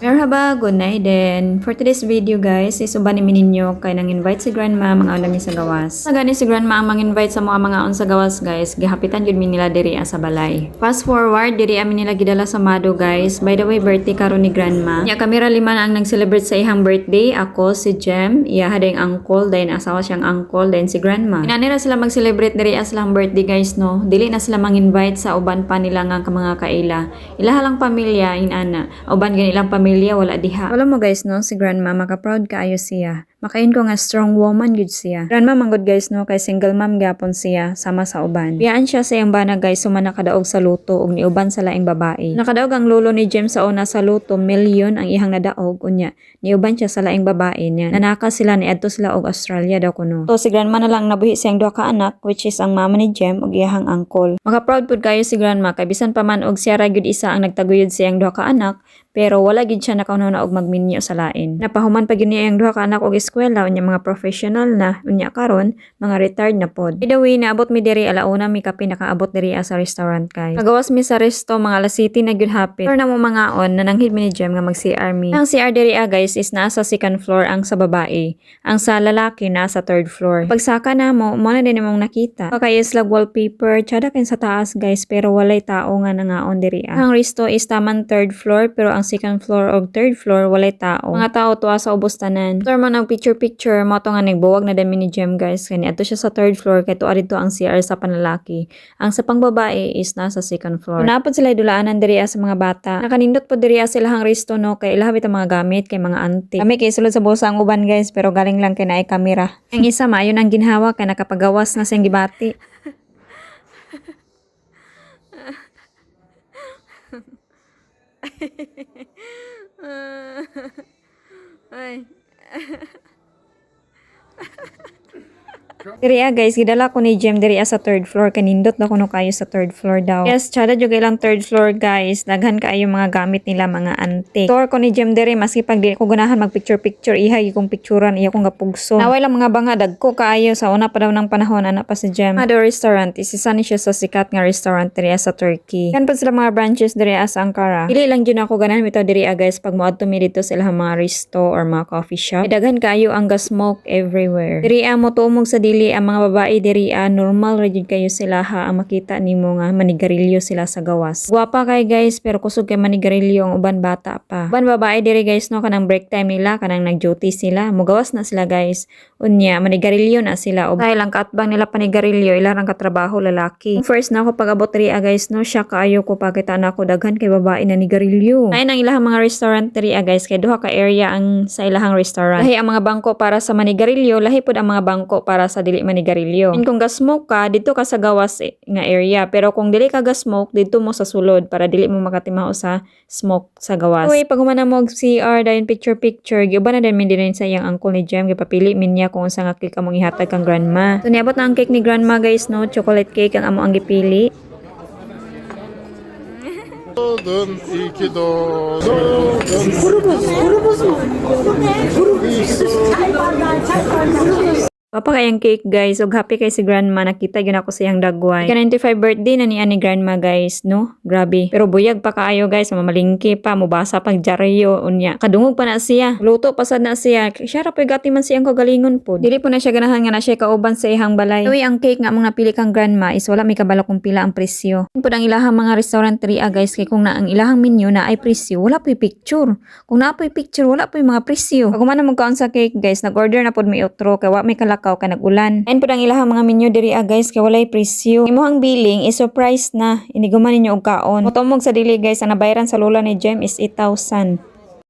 Merhaba, good night din. For today's video guys, isuban ni ninyo kay nang invite si grandma mga ulam sa gawas. Sa gani si grandma ang mang-invite sa mga on sa gawas guys, gihapitan jud mi nila diri sa balay. Fast forward, diri amin nila gidala sa Mado guys. By the way, birthday karon ni grandma. Nya kamera lima na ang nag-celebrate sa ihang birthday. Ako, si Jem, iya hading uncle, then asawa siyang uncle, then si grandma. Inanira sila mag-celebrate diri as lang birthday guys no. Dili na sila mang-invite sa uban pa nila nga mga kaila. Ilaha lang pamilya inana. Uban gani ilang pamilya wala diha. Wala mo guys no, si grandma maka-proud kaayo siya. Makain ko nga strong woman gud siya. Grandma manggod guys no, kay single mom gyapon siya sama sa uban. Biyaan siya sa iyang bana guys suma nakadaog sa luto ug niuban sa laing babae. Nakadaog ang lolo ni Jem sa una sa luto, milyon ang ihang nadaog unya. Niuban siya sa laing babae niya. Nanaka sila ni adto sila og Australia daw kuno. So si grandma na lang nabuhi siyang duha ka anak which is ang mama ni Jem ug iyang uncle. Maka-proud pud kayo si grandma kay bisan pa man og siya ra gyud isa ang nagtaguyod siyang duha ka anak. Pero wala gid siya nakauna og magminyo sa lain. Napahuman pa gyud niya ang duha ka anak og eskwela unya mga professional na unya karon mga retired na pod. By the way, naabot mi diri alauna mi kape nakaabot diri sa restaurant kay. Nagawas mi sa resto mga alas 7 na gyud hapit. Pero na mo mga on nananghid mi ni Jem nga mag CR mi. Ang CR diri guys is nasa second floor ang sa babae. Ang sa lalaki nasa third floor. Pagsaka na mo na din imong nakita. Pakayos lag wallpaper tsada kin sa taas guys pero walay tao nga nangaon diri. Ang resto is taman third floor pero ang second floor o third floor walay tao. Mga tao tuwa sa ubos tanan. After mo nang picture mo to nga nagbuwag na dami ni Jem guys. Kani adto siya sa third floor kay tuwa dito ang CR sa panlalaki. Ang sa pangbabae is nasa second floor. Napod sila dulaanan diri sa mga bata. Nakanindot po diri sa ilahang resto no kay ilaha bitaw mga gamit kay mga antique. Kami kay sulod sa bulsa ang uban guys pero galing lang kay naay kamera. Ang isa maayo nang ginhawa kay nakapagawas na siyang gibati. Ay. Diri guys, gidala ko ni Jem diri sa third floor kanindot na kuno kayo sa third floor daw. Yes, tsada jud ilang third floor guys. Daghan kaayo mga gamit nila mga antique. Tour ko ni Jem diri maski pag di ko ganahan mag picture ihay kong picturean iya kong gapugso. Naway lang mga banga dagko kaayo sa una pa daw ng panahon ana pa si Jem. Mado restaurant isa ni siya sa sikat nga restaurant diri sa Turkey. Kan pa sila mga branches diri sa Ankara. Dili lang jud ako ganahan bitaw diri guys pag moadto mi dito sa ilang mga resto or mga coffee shop. Daghan kaayo ang smoke everywhere. Diri mo tuomog sa dili ang mga babae diri normal ra jud kayo sila ha ang makita nimo nga manigarilyo sila sa gawas. Guwapa kay guys pero kusog kay manigarilyo ang uban bata pa. Uban babae diri guys no kanang break time nila kanang nag-duty sila. Mugawas na sila guys. Unya manigarilyo na sila og dahil ang kaatbang nila panigarilyo ilang katrabaho lalaki. First na ako pag-abot diri guys no siya kaayo ko pakita na ako daghan kay babae na nigarilyo. Ay nang ilahang mga restaurant diri guys kay duha ka area ang sa ilahang restaurant. Lahi ang mga bangko para sa manigarilyo, lahi pud ang mga bangko para sa dili manigarilyo. And kung ga-smoke ka, dito ka sa gawas nga area. Pero kung dili ka ga-smoke, dito mo sa sulod para dili mo makatimaw sa smoke sa gawas. Uy, pag humana mo CR dayon picture, giuban na din min din sa iyang uncle ni Jem, gipapili min niya kung unsa nga cake among ihatag kang grandma. So niabot na ang cake ni grandma guys no, chocolate cake ang amo ang gipili. Papa kayang cake guys, ug happy kay si grandma nakita gyud ako sa iyang dagway. Ika 95 birthday na niya ni grandma guys, no? Grabe. Pero buyag pa kaayo guys, mamalingki pa, mubasa pag jaryo unya. Kadungog pa na siya. Luto pasad na siya. Siya ra pay gati man siyang kagalingon po. Dili po na siya ganahan nga na siya kauban sa ihang balay. Uy, ang cake nga mong napili kang grandma is wala may kabalo kung pila ang presyo. Pud ang ilahang mga restaurant ria guys kay kung na ang ilahang menu na ay presyo, wala po'y picture. Kung na po'y picture, wala po'y mga presyo. Pag man mo kaon sa cake guys, nag-order na pod may outro kay wa may kalakaw kay nag-ulan. Ayon pud ang ilahang mga menu diri guys kay walay presyo. Imong billing is surprise na. Iniguman ninyo og kaon. Motomog sa dili guys ang nabayaran sa lola ni Jem is 8,000.